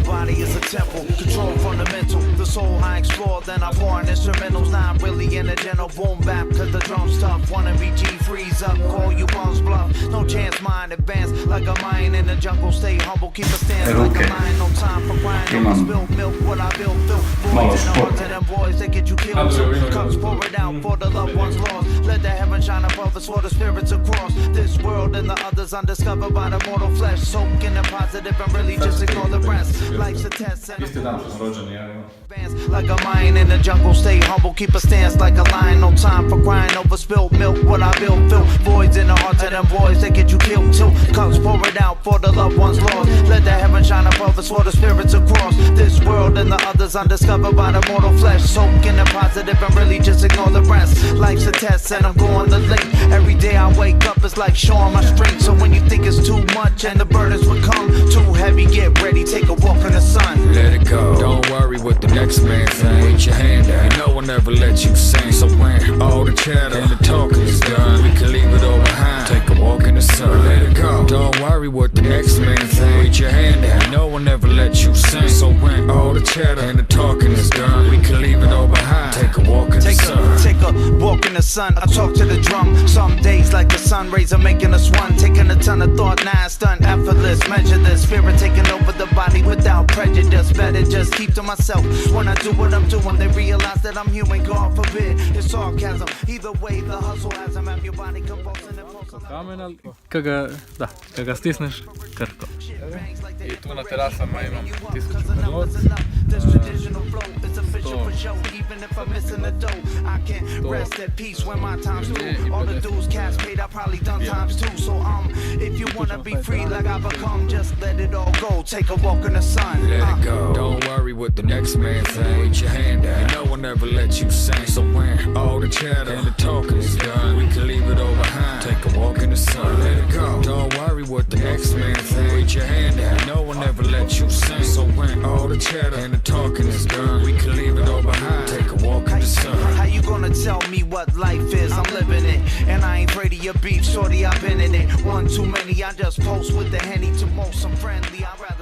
body is a temple, control from the mental. The soul I explore, then I pour in instrumentals. Not really in a gentle boom bap, cause the drum's tough. Wanna be G, freeze up, call you bums bluff. No chance, mind advance like a lion in the jungle. Stay humble, keep a stance like a lion. No time for crying, no spill milk, what I build, fill. Boys in the hearts of them boys, they get you killed too. Cups pour it out for the loved ones lost. Let the heaven shine above us for the spirits across this world and the others undiscovered by the mortal flesh. Soak in the positive and really just ignore the rest. Life's a test and like a lion in the jungle, stay humble, keep a stance like a lion. No time for crying over spilled milk, what I build, fill. Voids in the hearts of them boys, they get you killed too. Cups pour it out for the loved ones lost. Let the heaven shine above us for the spirits across this world and the others undiscovered by the mortal flesh. Soak in the positive and really just ignore the rest. Life's a test and I'm going to link. Every day I wake up, it's like showing my strength. So when you think it's too much and the burdens will come too heavy, get ready, take a walk in the sun. Let it go, don't worry what the next man thinks. Put your hand out, you know I'll never let you sing. So when all the chatter and the talking is done, we can leave it all behind, take a walk in the sun. Let it go, don't worry what the next man thinks. Put your hand out, you know I'll never let you sing. So when all the chatter and the talking is done, we can leave it all behind, take a walk in the sun. Take a walk in the sun, I talk to the drum. Some days like the sun rays are making us one. Taking a ton of thought, now it's done, effortless. Measure the spirit taking over the body without prejudice. Better just keep to myself. When I do what I'm doing, they realize that I'm human, God forbid. It's sarcasm, either way the hustle has them. Have your body composing and Kada stisneš krko. I tu na terasama imam 1000 penot, 100. Take a walk in the sun. Let it go. Don't worry what the next man thinks. Put your hand out. You know I'll never let you sing. So when all the chatter and the talking is done, we can leave it all behind. Take a walk in the sun. Let it go. Don't worry what the next man thinks. Put your hand out. You know I'll never let you sing. So when all the chatter and the talking is done, we can leave it all behind. Take a walk in the sun. How you gonna tell me what life is? I'm living it, and I ain't afraid of your beef, shorty. I've been in it. One too many. I just post with the Henny to most. I'm friendly. I'd rather